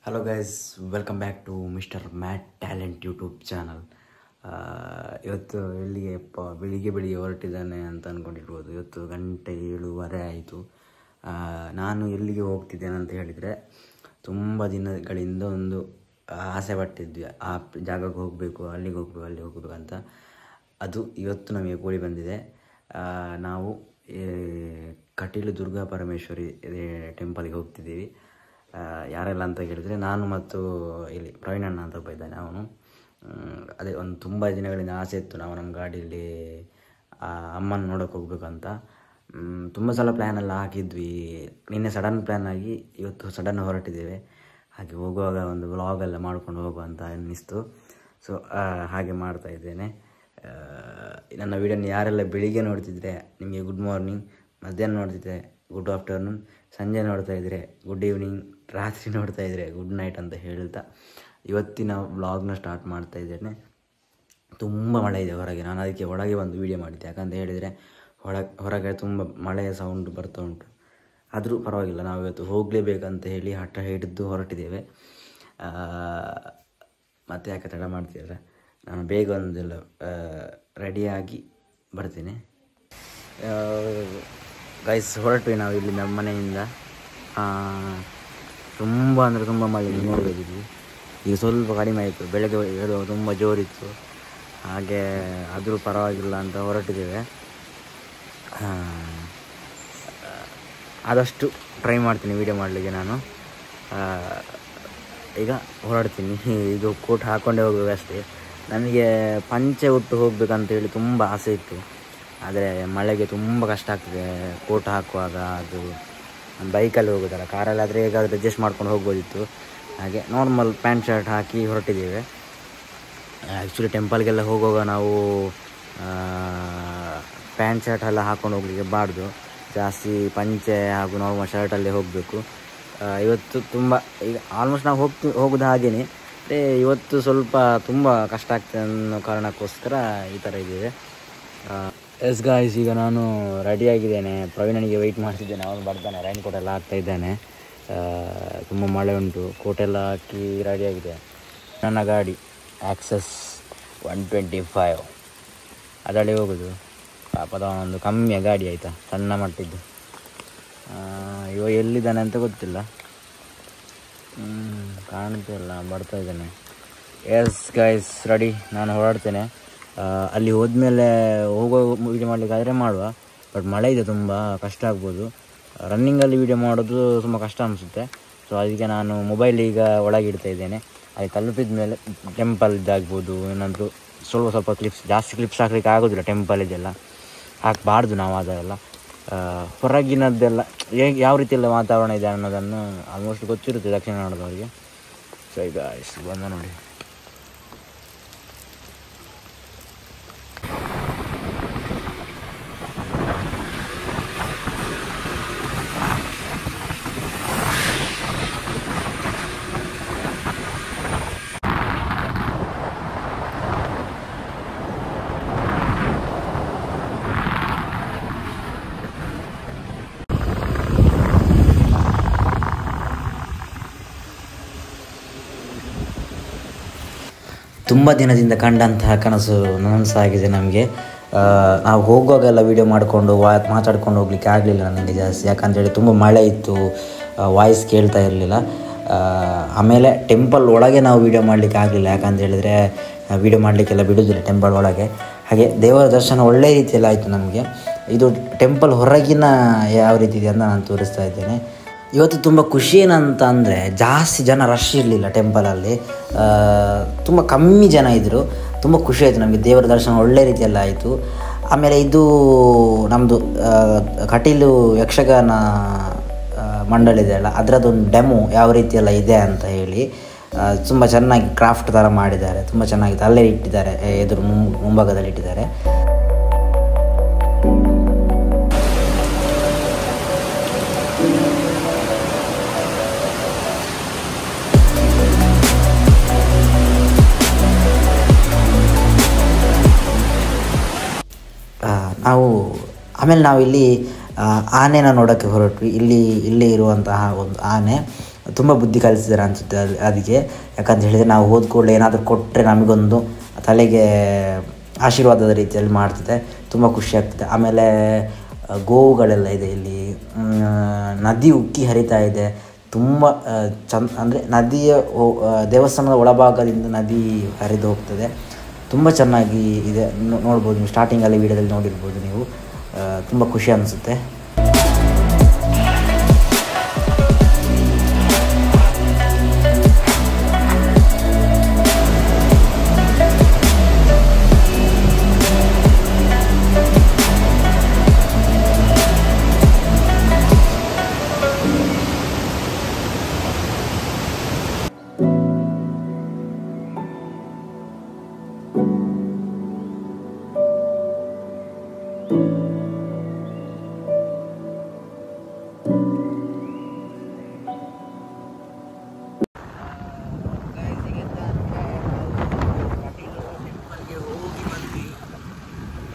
Hello guys, welcome back to mister Mat Talent YouTube channel. ಇವತ್ತು ಎಲ್ಲಿಗೆ ಬೆಳಿಗ್ಗೆ ಹೊರಟಿದ್ದಾನೆ ಅಂತ ಅಂದ್ಕೊಂಡಿರ್ಬೋದು. ಇವತ್ತು 7:07 ಆಯಿತು. ನಾನು ಎಲ್ಲಿಗೆ ಹೋಗ್ತಿದ್ದೇನೆ ಅಂತ ಹೇಳಿದರೆ, ತುಂಬ ದಿನಗಳಿಂದ ಒಂದು ಆಸೆ ಪಟ್ಟಿದ್ವಿ, ಆ ಜಾಗಕ್ಕೆ ಹೋಗಬೇಕು, ಅಲ್ಲಿ ಹೋಗಬೇಕು ಅಂತ. ಅದು ಇವತ್ತು ನಮಗೆ ಕೂಡಿ ಬಂದಿದೆ. ನಾವು ಕಟೀಲು ದುರ್ಗಾ ಪರಮೇಶ್ವರಿ ಟೆಂಪಲ್ಗೆ ಹೋಗ್ತಿದ್ದೀವಿ. ಯಾರೆಲ್ಲ ಅಂತ ಕೇಳಿದರೆ, ನಾನು ಮತ್ತು ಇಲ್ಲಿ ಪ್ರವೀಣ್ ಅಣ್ಣ ಅಂತ ಒಬ್ಬ ಇದ್ದಾನೆ. ಅವನು ಅದೇ ಒಂದು ತುಂಬ ದಿನಗಳಿಂದ ಆಸೆ ಇತ್ತು, ನಾವು ನಮ್ಮ ಗಾಡಿಯಲ್ಲಿ ಅಮ್ಮನ ನೋಡೋಕೆ ಹೋಗ್ಬೇಕಂತ. ತುಂಬ ಸಲ ಪ್ಲ್ಯಾನೆಲ್ಲ ಹಾಕಿದ್ವಿ. ನಿನ್ನೆ ಸಡನ್ ಪ್ಲ್ಯಾನ್ ಆಗಿ ಇವತ್ತು ಸಡನ್ ಹೊರಟಿದ್ದೇವೆ. ಹಾಗೆ ಹೋಗುವಾಗ ಒಂದು ವ್ಲಾಗೆಲ್ಲ ಮಾಡ್ಕೊಂಡು ಹೋಗುವ ಅಂತ ಅನ್ನಿಸ್ತು. ಸೊ ಹಾಗೆ ಮಾಡ್ತಾಯಿದ್ದೇನೆ. ನನ್ನ ವೀಡಿಯೋನ ಯಾರೆಲ್ಲ ಬೆಳಿಗ್ಗೆ ನೋಡ್ತಿದ್ರೆ ನಿಮಗೆ ಗುಡ್ ಮಾರ್ನಿಂಗ್, ಮಧ್ಯಾಹ್ನ ನೋಡ್ತಿದ್ದೆ ಗುಡ್ ಆಫ್ಟರ್ನೂನ್, ಸಂಜೆ ನೋಡ್ತಾಯಿದ್ರೆ ಗುಡ್ ಈವ್ನಿಂಗ್, ರಾತ್ರಿ ನೋಡ್ತಾಯಿದ್ರೆ ಗುಡ್ ನೈಟ್ ಅಂತ ಹೇಳ್ತಾ ಇವತ್ತಿನ ವ್ಲಾಗ್ನ ಸ್ಟಾರ್ಟ್ ಮಾಡ್ತಾಯಿದ್ದೇನೆ. ತುಂಬ ಮಳೆ ಇದೆ ಹೊರಗೆ. ನಾನು ಅದಕ್ಕೆ ಒಳಗೆ ಒಂದು ವೀಡಿಯೋ ಮಾಡಿದ್ದೆ. ಯಾಕಂತ ಹೇಳಿದರೆ ಹೊರಗೆ ತುಂಬ ಮಳೆಯ ಸೌಂಡ್ ಬರ್ತಾ ಉಂಟು. ಆದರೂ ಪರವಾಗಿಲ್ಲ, ನಾವು ಇವತ್ತು ಹೋಗಲೇಬೇಕಂತ ಹೇಳಿ ಹಠ ಹಿಡಿದು ಹೊರಟಿದ್ದೇವೆ. ಮತ್ತೆ ಯಾಕೆ ತಡ ಮಾಡ್ತಿದ್ದಾರೆ, ನಾನು ಬೇಗ ಒಂದೆಲ್ಲ ರೆಡಿಯಾಗಿ ಬರ್ತೀನಿ. ಗೈಸ್, ಹೊರಟ್ವಿ ನಾವು ಇಲ್ಲಿ ನಮ್ಮ ಮನೆಯಿಂದ. ತುಂಬ ಅಂದರೆ ತುಂಬ ಮಳೆ ನೋಡಿದ್ವಿ. ಈಗ ಸ್ವಲ್ಪ ಕಡಿಮೆ ಆಯಿತು. ಬೆಳಗ್ಗೆ ಹೇಳುವಾಗ ತುಂಬ ಜೋರಿತ್ತು. ಹಾಗೆ ಆದರೂ ಪರವಾಗಿಲ್ಲ ಅಂತ ಹೊರಟಿದ್ದೇವೆ. ಆದಷ್ಟು ಟ್ರೈ ಮಾಡ್ತೀನಿ ವೀಡಿಯೋ ಮಾಡಲಿಕ್ಕೆ ನಾನು. ಈಗ ಹೊರಡ್ತೀನಿ. ಇದು ಕೋಟ್ ಹಾಕ್ಕೊಂಡೇ ಹೋಗ್ಬೇಕು ಅಷ್ಟೇ. ನನಗೆ ಪಂಚೆ ಉಟ್ಟು ಹೋಗ್ಬೇಕಂತೇಳಿ ತುಂಬ ಆಸೆ ಇತ್ತು. ಆದರೆ ಮಳೆಗೆ ತುಂಬ ಕಷ್ಟ ಆಗ್ತದೆ ಕೋಟ್ ಹಾಕುವಾಗ. ಅದು ಬೈಕಲ್ಲಿ ಹೋಗೋದಲ್ಲ, ಕಾರಲ್ಲಾದರೆ ಹೇಗಾದರೂ ಅಡ್ಜಸ್ಟ್ ಮಾಡ್ಕೊಂಡು ಹೋಗ್ಬೋದಿತ್ತು. ಹಾಗೆ ನಾರ್ಮಲ್ ಪ್ಯಾಂಟ್ ಶರ್ಟ್ ಹಾಕಿ ಹೊರಟಿದ್ದೇವೆ. ಆ್ಯಕ್ಚುಲಿ ಟೆಂಪಲ್ಗೆಲ್ಲ ಹೋಗುವಾಗ ನಾವು ಪ್ಯಾಂಟ್ ಶರ್ಟ್ ಎಲ್ಲ ಹಾಕ್ಕೊಂಡು ಹೋಗಲಿಕ್ಕೆ ಬಾರ್ದು, ಜಾಸ್ತಿ ಪಂಚೆ ಹಾಗೂ ನಾರ್ಮಲ್ ಶರ್ಟಲ್ಲೇ ಹೋಗಬೇಕು. ಇವತ್ತು ತುಂಬ ಈಗ ಆಲ್ಮೋಸ್ಟ್ ನಾವು ಹೋಗೋದು ಹಾಗೆಯೇ. ಇವತ್ತು ಸ್ವಲ್ಪ ತುಂಬ ಕಷ್ಟ ಆಗ್ತದೆ ಅನ್ನೋ ಕಾರಣಕ್ಕೋಸ್ಕರ ಈ ಥರ ಇದ್ದೇವೆ. ಎಸ್ ಗಾಯ್ಸ್, ಈಗ ನಾನು ರೆಡಿಯಾಗಿದ್ದೇನೆ. ಪ್ರವೀಣನಿಗೆ ವೆಯ್ಟ್ ಮಾಡ್ತಿದ್ದೇನೆ. ಅವನು ಬರ್ತಾನೆ. ರೈನ್ ಕೋಟ್ ಎಲ್ಲ ಹಾಕ್ತಾಯಿದ್ದಾನೆ. ತುಂಬ ಮಳೆ ಉಂಟು. ಕೋಟೆಲ್ಲ ಹಾಕಿ ರೆಡಿಯಾಗಿದೆ. ನನ್ನ ಗಾಡಿ ಆಕ್ಸಸ್ 125 ಅದರಲ್ಲಿ ಹೋಗೋದು. ಪಾಪದ ಒಂದು ಕಮ್ಮಿಯ ಗಾಡಿ ಆಯಿತಾ, ಸಣ್ಣ ಮಟ್ಟಿದ್ದು. ಇವ ಎಲ್ಲಿದ್ದಾನೆ ಅಂತ ಗೊತ್ತಿಲ್ಲ, ಕಾಣ್ತಿಲ್ಲ. ಬರ್ತಾ ಇದ್ದಾನೆ. Yes guys, ready. ನಾನು ಹೊರಡ್ತೇನೆ. ಅಲ್ಲಿ ಹೋದ್ಮೇಲೆ ಹೋಗೋ ವೀಡಿಯೋ ಮಾಡಲಿಕ್ಕಾದರೆ ಮಾಡುವ. ಬಟ್ ಮಳೆ ಇದೆ, ತುಂಬ ಕಷ್ಟ ಆಗ್ಬೋದು. ರನ್ನಿಂಗಲ್ಲಿ ವೀಡಿಯೋ ಮಾಡೋದು ತುಂಬ ಕಷ್ಟ ಅನಿಸುತ್ತೆ. ಸೊ ಅದಕ್ಕೆ ನಾನು ಮೊಬೈಲ್ ಈಗ ಒಳಗೆ ಇಡ್ತಾ ಇದ್ದೇನೆ. ಅಲ್ಲಿ ತಲುಪಿದ ಮೇಲೆ ಟೆಂಪಲ್ ಇದಾಗ್ಬೋದು, ಏನಾದರೂ ಸ್ವಲ್ಪ ಕ್ಲಿಪ್ಸ್, ಜಾಸ್ತಿ ಕ್ಲಿಪ್ಸ್ ಹಾಕ್ಲಿಕ್ಕೆ ಆಗೋದಿಲ್ಲ. ಟೆಂಪಲ್ ಇದೆಲ್ಲ ಹಾಕಬಾರ್ದು ನಾವು. ಅದೆಲ್ಲ ಹೊರಗಿನದ್ದೆಲ್ಲ ಯಾವ ರೀತಿಯೆಲ್ಲ ವಾತಾವರಣ ಇದೆ ಅನ್ನೋದನ್ನು ಆಲ್ಮೋಸ್ಟ್ ಗೊತ್ತಿರುತ್ತೆ ದಕ್ಷಿಣ ಕನ್ನಡದವರಿಗೆ. ಸೊ ಈಗ ಬಂದ ನೋಡಿ. ತುಂಬ ದಿನದಿಂದ ಕಂಡಂತಹ ಕನಸು ನನಸಾಗಿದೆ ನಮಗೆ. ನಾವು ಹೋಗುವಾಗೆಲ್ಲ ವೀಡಿಯೋ ಮಾಡಿಕೊಂಡು ಮಾತಾಡ್ಕೊಂಡು ಹೋಗ್ಲಿಕ್ಕೆ ಆಗಲಿಲ್ಲ ನನಗೆ ಜಾಸ್ತಿ. ಯಾಕಂತೇಳಿ ತುಂಬ ಮಳೆ ಇತ್ತು, ವಾಯ್ಸ್ ಕೇಳ್ತಾ ಇರಲಿಲ್ಲ. ಆಮೇಲೆ ಟೆಂಪಲ್ ಒಳಗೆ ನಾವು ವೀಡಿಯೋ ಮಾಡಲಿಕ್ಕೆ ಆಗಲಿಲ್ಲ. ಯಾಕಂತ ಹೇಳಿದರೆ ವೀಡಿಯೋ ಮಾಡಲಿಕ್ಕೆಲ್ಲ ಬಿಡೋದಿಲ್ಲ ಟೆಂಪಲ್ ಒಳಗೆ. ಹಾಗೆ ದೇವರ ದರ್ಶನ ಒಳ್ಳೆಯ ರೀತಿಯಲ್ಲಿ ಆಯಿತು ನಮಗೆ. ಇದು ಟೆಂಪಲ್ ಹೊರಗಿನ ಯಾವ ರೀತಿ ಇದೆ ಅಂತ ನಾನು ತೋರಿಸ್ತಾ ಇದ್ದೇನೆ. ಇವತ್ತು ತುಂಬ ಖುಷಿ ಏನಂತ ಅಂದರೆ, ಜಾಸ್ತಿ ಜನ ರಶ್ ಇರಲಿಲ್ಲ ಟೆಂಪಲಲ್ಲಿ. ತುಂಬ ಕಮ್ಮಿ ಜನ ಇದ್ದರು. ತುಂಬ ಖುಷಿ ಆಯಿತು ನಮಗೆ. ದೇವರ ದರ್ಶನ ಒಳ್ಳೆ ರೀತಿಯಲ್ಲಿ ಆಯಿತು. ಆಮೇಲೆ ಇದು ನಮ್ಮದು ಕಟೀಲು ಯಕ್ಷಗಾನ ಮಂಡಳಿ ಇದೆಯಲ್ಲ, ಅದರದ್ದೊಂದು ಡೆಮೋ ಯಾವ ರೀತಿಯೆಲ್ಲ ಇದೆ ಅಂತ ಹೇಳಿ ತುಂಬ ಚೆನ್ನಾಗಿ ಕ್ರಾಫ್ಟ್ ಥರ ಮಾಡಿದ್ದಾರೆ. ತುಂಬ ಚೆನ್ನಾಗಿದೆ. ಅಲ್ಲೇ ಇಟ್ಟಿದ್ದಾರೆ, ಎದುರು ಮುಂಭಾಗದಲ್ಲಿ ಇಟ್ಟಿದ್ದಾರೆ. ಆಮೇಲೆ ನಾವು ಇಲ್ಲಿ ಆನೆನ ನೋಡೋಕ್ಕೆ ಹೊರಟ್ವಿ. ಇಲ್ಲಿ ಇರುವಂತಹ ಒಂದು ಆನೆ ತುಂಬ ಬುದ್ಧಿ ಕಲಿಸಿದ್ದಾರೆ ಅನಿಸುತ್ತೆ ಅದಕ್ಕೆ. ಯಾಕಂತ ಹೇಳಿದರೆ ನಾವು ಹೋದ ಕೂಡಲೇ ಏನಾದರೂ ಕೊಟ್ಟರೆ ನಮಗೊಂದು ತಲೆಗೆ ಆಶೀರ್ವಾದದ ರೀತಿಯಲ್ಲಿ ಮಾಡ್ತಿದೆ, ತುಂಬ ಖುಷಿ ಆಗ್ತಿದೆ. ಆಮೇಲೆ ಗೋವುಗಳೆಲ್ಲ ಇದೆ ಇಲ್ಲಿ, ನದಿ ಉಕ್ಕಿ ಹರಿತಾ ಇದೆ, ತುಂಬ ಅಂದರೆ ನದಿಯ ದೇವಸ್ಥಾನದ ಒಳಭಾಗದಿಂದ ನದಿ ಹರಿದು ಹೋಗ್ತದೆ, ತುಂಬ ಚೆನ್ನಾಗಿ ಇದೆ. ನೋಡ್ಬೋದು ನೀವು, ಸ್ಟಾರ್ಟಿಂಗಲ್ಲಿ ವೀಡಿಯೋದಲ್ಲಿ ನೋಡಿರ್ಬೋದು ನೀವು, ತುಂಬ ಖುಷಿ ಅನಿಸುತ್ತೆ.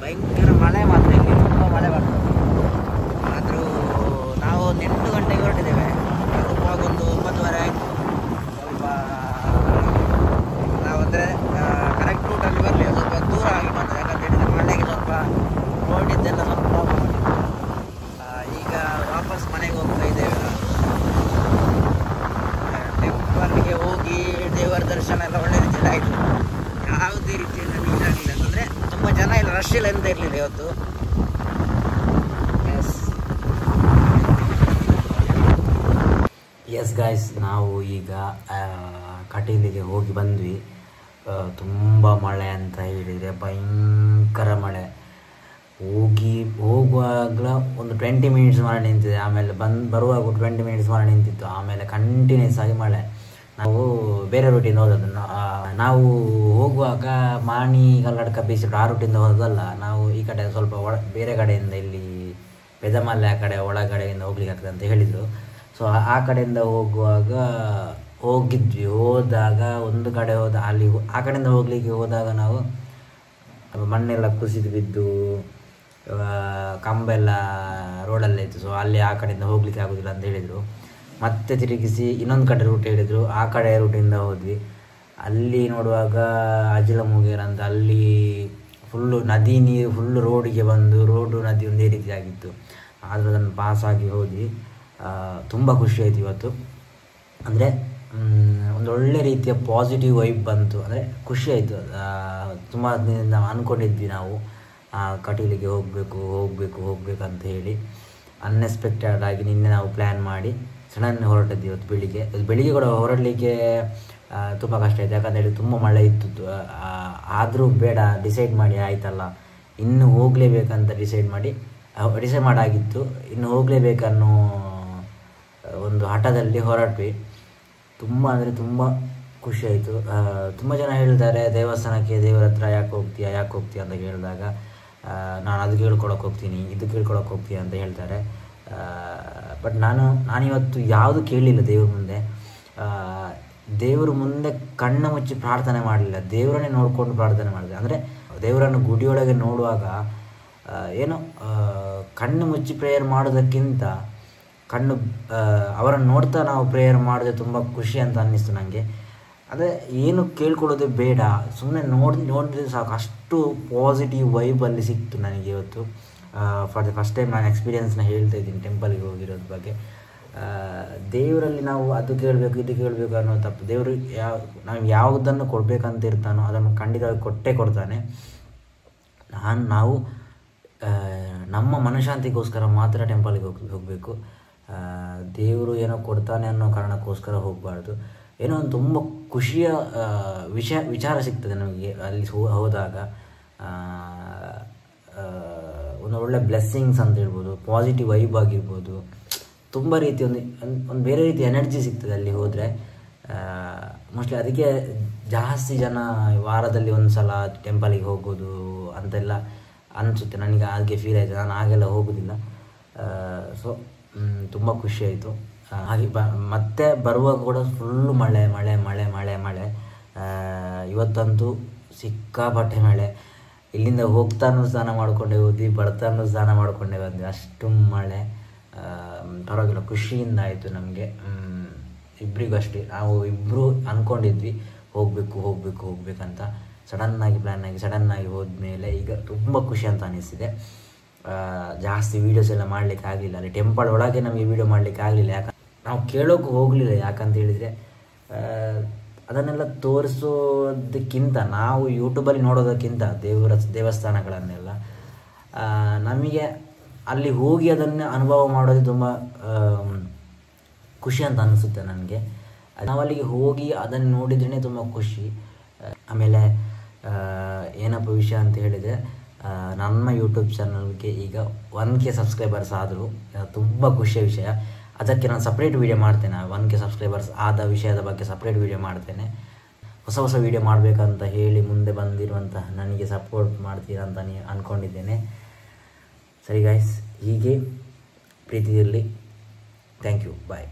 ಭಯಂಕರ ಮಳೆ ಮಾತ್ರ, ಇಲ್ಲಿ ತುಂಬ ಮಳೆ ಬರ್ತದೆ. ಆದರೂ ನಾವು 8 ಗಂಟೆಗೆ ಹೊರಟಿದ್ದೇವೆ, ತಲುಪುವಾಗ ಒಂದು 9:30 ಆಯಿತು. ಸ್ವಲ್ಪ ನಾವು ಅಂದರೆ ಕರೆಕ್ಟ್ ರೂಟಲ್ಲಿ ಬರಲಿಲ್ಲ, ಸ್ವಲ್ಪ ದೂರ ಆಗಿ ಬಂದ. ಯಾಕಂತ ಹೇಳಿದರೆ ಮಳೆಗೆ ಸ್ವಲ್ಪ ರೋಡಿದ್ದೆಲ್ಲ ಸ್ವಲ್ಪ ಪ್ರಾಬ್ಲಮ್ ಆಗಿತ್ತು. ಈಗ ವಾಪಸ್ ಮನೆಗೆ ಹೋಗ್ತಾ ಇದ್ದೇವೆ. ಟೆಂಪಲ್ಗೆ ಹೋಗಿ ದೇವರ ದರ್ಶನ ಎಲ್ಲ ಒಳ್ಳೆ ರೀತಿಯಲ್ಲಿ ಆಯಿತು. ಯಾವುದೇ ರೀತಿಯಲ್ಲಿ ಇದಾಗಲಿಲ್ಲ, ಅಂತಂದರೆ ತುಂಬ ಜನ ಇಲ್ಲ, ರಶ್ ಇಲ್ಲ ಎಂತ ಇರಲಿಲ್ಲ ಇವತ್ತು. ಎಸ್ ಗಾಯ್ಸ್, ನಾವು ಈಗ ಕಟೀಲಿಗೆ ಹೋಗಿ ಬಂದ್ವಿ. ತುಂಬ ಮಳೆ ಅಂತ ಹೇಳಿದರೆ ಭಯಂಕರ ಮಳೆ. ಹೋಗುವಾಗಲ ಒಂದು 20 ಮಿನಿಟ್ಸ್ ಮಳೆ ನಿಂತಿದೆ, ಆಮೇಲೆ ಬರುವಾಗ 20 ಮಿನಿಟ್ಸ್ ಮಳೆ ನಿಂತಿತ್ತು, ಆಮೇಲೆ ಕಂಟಿನ್ಯೂಸ್ ಆಗಿ ಮಳೆ. ನಾವು ಬೇರೆ ರೂಟಿಂದ ಹೋದದ್ದು. ನಾವು ಹೋಗುವಾಗ ಮಾಣಿ ಕಲ್ಲಡ್ಕ ಬೀಚ್ ಆ ರೂಟಿಂದ ಹೋದಲ್ಲ, ನಾವು ಈ ಕಡೆ ಸ್ವಲ್ಪ ಬೇರೆ ಕಡೆಯಿಂದ ಇಲ್ಲಿ ಬೆದಮಲ್ಲೆ ಆ ಕಡೆ ಒಳಗಡೆಯಿಂದ ಹೋಗ್ಲಿಕ್ಕೆ ಆಗ್ತದೆ ಅಂತ ಹೇಳಿದರು. ಸೊ ಆ ಕಡೆಯಿಂದ ಹೋಗುವಾಗ ಹೋದಾಗ ಒಂದು ಕಡೆ ಅಲ್ಲಿ ಆ ಕಡೆಯಿಂದ ಹೋಗಲಿಕ್ಕೆ ಹೋದಾಗ ನಾವು ಮಣ್ಣೆಲ್ಲ ಕುಸಿದು ಬಿದ್ದು ಕಂಬೆಲ್ಲ ರೋಡಲ್ಲೇ ಇತ್ತು. ಸೊ ಅಲ್ಲಿ ಆ ಕಡೆಯಿಂದ ಹೋಗ್ಲಿಕ್ಕೆ ಆಗೋದಿಲ್ಲ ಅಂತ ಹೇಳಿದರು. ಮತ್ತೆ ತಿರುಗಿಸಿ ಇನ್ನೊಂದು ಕಡೆ ರೂಟ್ ಹೇಳಿದರು, ಆ ಕಡೆ ರೂಟಿಂದ ಹೋದ್ವಿ. ಅಲ್ಲಿ ನೋಡುವಾಗ ಅಜಿಲಮುಗೇರ್ ಅಂತ, ಅಲ್ಲಿ ಫುಲ್ಲು ನದಿ ನೀರು ಫುಲ್ಲು ರೋಡಿಗೆ ಬಂದು ರೋಡು ನದಿ ಒಂದೇ ರೀತಿ ಆಗಿತ್ತು. ಆದರೂ ಅದನ್ನು ಪಾಸಾಗಿ ಹೋದ್ವಿ. ತುಂಬ ಖುಷಿ ಆಯಿತು ಇವತ್ತು. ಅಂದರೆ ಒಂದು ಒಳ್ಳೆ ರೀತಿಯ ಪಾಸಿಟಿವ್ ವೈಬ್ ಬಂತು, ಅಂದರೆ ಖುಷಿ ಆಯಿತು. ತುಂಬ ದಿನದಿಂದ ಅಂದ್ಕೊಂಡಿದ್ವಿ ನಾವು ಕಟೀಲಿಗೆ ಹೋಗಬೇಕು ಅಂತ ಹೇಳಿ. ಅನ್ಎಕ್ಸ್ಪೆಕ್ಟೆಡ್ ಆಗಿ ನಿನ್ನೆ ನಾವು ಪ್ಲ್ಯಾನ್ ಮಾಡಿ ಸಡನ್ ಹೊರಟಿದ್ವಿ ಇವತ್ತು ಬೆಳಿಗ್ಗೆ ಕೂಡ ಹೊರಡಲಿಕ್ಕೆ ತುಂಬ ಕಷ್ಟ ಆಯಿತು. ಯಾಕಂತ ಹೇಳಿ ತುಂಬ ಮಳೆ ಇತ್ತು. ಆದರೂ ಬೇಡ, ಡಿಸೈಡ್ ಮಾಡಿ ಆಯ್ತಲ್ಲ, ಇನ್ನು ಹೋಗಲೇಬೇಕಂತ ಡಿಸೈಡ್ ಮಾಡಾಗಿತ್ತು. ಇನ್ನು ಹೋಗಲೇಬೇಕನ್ನೋ ಒಂದು ಹಠದಲ್ಲಿ ಹೊರಟ್ವಿ. ತುಂಬ ಅಂದರೆ ತುಂಬ ಖುಷಿ ಆಯಿತು. ತುಂಬ ಜನ ಹೇಳ್ತಾರೆ ದೇವಸ್ಥಾನಕ್ಕೆ ದೇವರ ಹತ್ರ ಯಾಕೆ ಹೋಗ್ತೀಯಾ ಅಂತ ಹೇಳಿದಾಗ ನಾನು ಅದು ಕೇಳ್ಕೊಳಕ್ಕೆ ಹೋಗ್ತೀನಿ, ಇದು ಕೇಳ್ಕೊಳಕ್ಕೆ ಹೋಗ್ತೀನಿ ಅಂತ ಹೇಳ್ತಾರೆ. ಬಟ್ ನಾನಿವತ್ತು ಯಾವುದು ಕೇಳಲಿಲ್ಲ ದೇವ್ರ ಮುಂದೆ. ದೇವ್ರ ಮುಂದೆ ಕಣ್ಣು ಮುಚ್ಚಿ ಪ್ರಾರ್ಥನೆ ಮಾಡಲಿಲ್ಲ, ದೇವರನ್ನೇ ನೋಡಿಕೊಂಡು ಪ್ರಾರ್ಥನೆ ಮಾಡಿದೆ. ಅಂದರೆ ದೇವರನ್ನು ಗುಡಿಯೊಳಗೆ ನೋಡುವಾಗ ಏನೋ ಕಣ್ಣು ಮುಚ್ಚಿ ಪ್ರೇಯರ್ ಮಾಡೋದಕ್ಕಿಂತ ಅವರನ್ನು ನೋಡ್ತಾ ನಾವು ಪ್ರೇಯರ್ ಮಾಡಿದ್ರೆ ತುಂಬ ಖುಷಿ ಅಂತ ಅನ್ನಿಸ್ತು ನನಗೆ. ಅಂದರೆ ಏನು ಕೇಳ್ಕೊಳ್ಳೋದೇ ಬೇಡ, ಸುಮ್ಮನೆ ನೋಡಿದ್ರೆ ಸಾಕು, ಅಷ್ಟು ಪಾಸಿಟಿವ್ ವೈಬಲ್ಲಿ ಸಿಕ್ತು ನನಗೆ ಇವತ್ತು. ಫಾರ್ ದ ಫಸ್ಟ್ ಟೈಮ್ ನಾನು ಎಕ್ಸ್ಪೀರಿಯೆನ್ಸ್ನ ಹೇಳ್ತಾ ಇದ್ದೀನಿ ಟೆಂಪಲ್ಗೆ ಹೋಗಿರೋದ್ರ ಬಗ್ಗೆ. ದೇವರಲ್ಲಿ ನಾವು ಅದು ಕೇಳಬೇಕು ಇದು ಕೇಳಬೇಕು ಅನ್ನೋ ತಪ್ಪು. ದೇವರು ನಾವು ಯಾವುದನ್ನು ಕೊಡಬೇಕಂತ ಇರ್ತಾನೋ ಅದನ್ನು ಖಂಡಿತವಾಗಿ ಕೊಡ್ತಾನೆ. ನಾವು ನಮ್ಮ ಮನಃಶಾಂತಿಗೋಸ್ಕರ ಮಾತ್ರ ಟೆಂಪಲ್ಗೆ ಹೋಗಬೇಕು. ದೇವರು ಏನೋ ಕೊಡ್ತಾನೆ ಅನ್ನೋ ಕಾರಣಕ್ಕೋಸ್ಕರ ಹೋಗಬಾರ್ದು. ಏನೋ ಒಂದು ತುಂಬ ಖುಷಿಯ ವಿಚಾರ ಸಿಗ್ತದೆ ನಮಗೆ ಅಲ್ಲಿ ಹೋದಾಗ. ಒಂದು ಒಳ್ಳೆ ಬ್ಲೆಸ್ಸಿಂಗ್ಸ್ ಅಂತ ಹೇಳ್ಬೋದು, ಪಾಸಿಟಿವ್ ವೈಬ್ ಆಗಿರ್ಬೋದು, ತುಂಬ ರೀತಿ ಒಂದು ಬೇರೆ ರೀತಿ ಎನರ್ಜಿ ಸಿಗ್ತದೆ ಅಲ್ಲಿ ಹೋದರೆ. ಮೋಸ್ಟ್ಲಿ ಅದಕ್ಕೆ ಜಾಸ್ತಿ ಜನ ವಾರದಲ್ಲಿ ಒಂದು ಸಲ ಟೆಂಪಲಿಗೆ ಹೋಗೋದು ಅಂತೆಲ್ಲ ಅನಿಸುತ್ತೆ. ನನಗೆ ಹಾಗೆ ಫೀಲ್ ಆಯಿತು, ನಾನು ಹಾಗೆಲ್ಲ ಹೋಗೋದಿಲ್ಲ. ಸೊ ತುಂಬ ಖುಷಿ ಆಯಿತು. ಹಾಗೆ ಮತ್ತೆ ಬರುವಾಗ ಕೂಡ ಫುಲ್ಲು ಮಳೆ. ಇವತ್ತಂತೂ ಸಿಕ್ಕಾಪಟ್ಟೆ ಮಳೆ. ಇಲ್ಲಿಂದ ಹೋಗ್ತಾನೂ ಸ್ನಾನ ಮಾಡಿಕೊಂಡೇ ಹೋದ್ವಿ, ಬರ್ತಾನೂ ಸ್ನಾನ ಮಾಡಿಕೊಂಡೇ ಬಂದ್ವಿ, ಅಷ್ಟು ಮಳೆ. ಪರವಾಗಿಲ್ಲ, ಖುಷಿಯಿಂದ ಆಯಿತು ನಮಗೆ. ಇಬ್ಬರಿಗೂ ಅಷ್ಟೇ. ನಾವು ಇಬ್ಬರು ಅಂದ್ಕೊಂಡಿದ್ವಿ ಹೋಗಬೇಕಂತ. ಸಡನ್ನಾಗಿ ಹೋದ್ಮೇಲೆ ಈಗ ತುಂಬ ಖುಷಿ ಅಂತ ಅನ್ನಿಸ್ತಿದೆ. ಜಾಸ್ತಿ ವೀಡಿಯೋಸ್ ಎಲ್ಲ ಮಾಡಲಿಕ್ಕೆ ಆಗಲಿಲ್ಲ. ಅಲ್ಲಿ ಟೆಂಪಲ್ ಒಳಗೆ ನಮಗೆ ವೀಡಿಯೋ ಮಾಡಲಿಕ್ಕೆ ಆಗಲಿಲ್ಲ. ನಾವು ಕೇಳೋಕ್ಕೂ ಹೋಗಲಿಲ್ಲ. ಯಾಕಂತ ಹೇಳಿದರೆ ಅದನ್ನೆಲ್ಲ ತೋರಿಸೋದಕ್ಕಿಂತ, ನಾವು ಯೂಟ್ಯೂಬಲ್ಲಿ ನೋಡೋದಕ್ಕಿಂತ ದೇವಸ್ಥಾನಗಳನ್ನೆಲ್ಲ ನಮಗೆ ಅಲ್ಲಿ ಹೋಗಿ ಅದನ್ನು ಅನುಭವ ಮಾಡೋದು ತುಂಬ ಖುಷಿ ಅಂತ ಅನಿಸುತ್ತೆ ನನಗೆ. ನಾವು ಅಲ್ಲಿಗೆ ಹೋಗಿ ಅದನ್ನು ನೋಡಿದ್ರೇ ತುಂಬ ಖುಷಿ. ಆಮೇಲೆ ಏನಪ್ಪ ವಿಷಯ ಅಂತ ಹೇಳಿದರೆ, ನನ್ನ ಯೂಟ್ಯೂಬ್ ಚಾನಲ್ಗೆ ಈಗ 1K ಸಬ್ಸ್ಕ್ರೈಬರ್ಸ್ ಆದರೂ ತುಂಬ ಖುಷಿಯ ವಿಷಯ. ಅದಕ್ಕೆ ನಾನು ಸಪ್ರೇಟ್ ವೀಡಿಯೋ ಮಾಡ್ತೇನೆ. 1K ಸಬ್ಸ್ಕ್ರೈಬರ್ಸ್ ಆದ ವಿಷಯದ ಬಗ್ಗೆ ಸಪ್ರೇಟ್ ವೀಡಿಯೋ ಮಾಡ್ತೇನೆ. ಹೊಸ ವೀಡಿಯೋ ಮಾಡಬೇಕಂತ ಹೇಳಿ ಮುಂದೆ ಬಂದಿರುವಂತಹ ನನಗೆ ಸಪೋರ್ಟ್ ಮಾಡ್ತೀರಾ ಅಂತ ಅಂದ್ಕೊಂಡಿದ್ದೇನೆ. ಸರಿ ಗಾಯ್ಸ್, ಹೀಗೆ ಪ್ರೀತಿ ಇರಲಿ. Thank you, bye.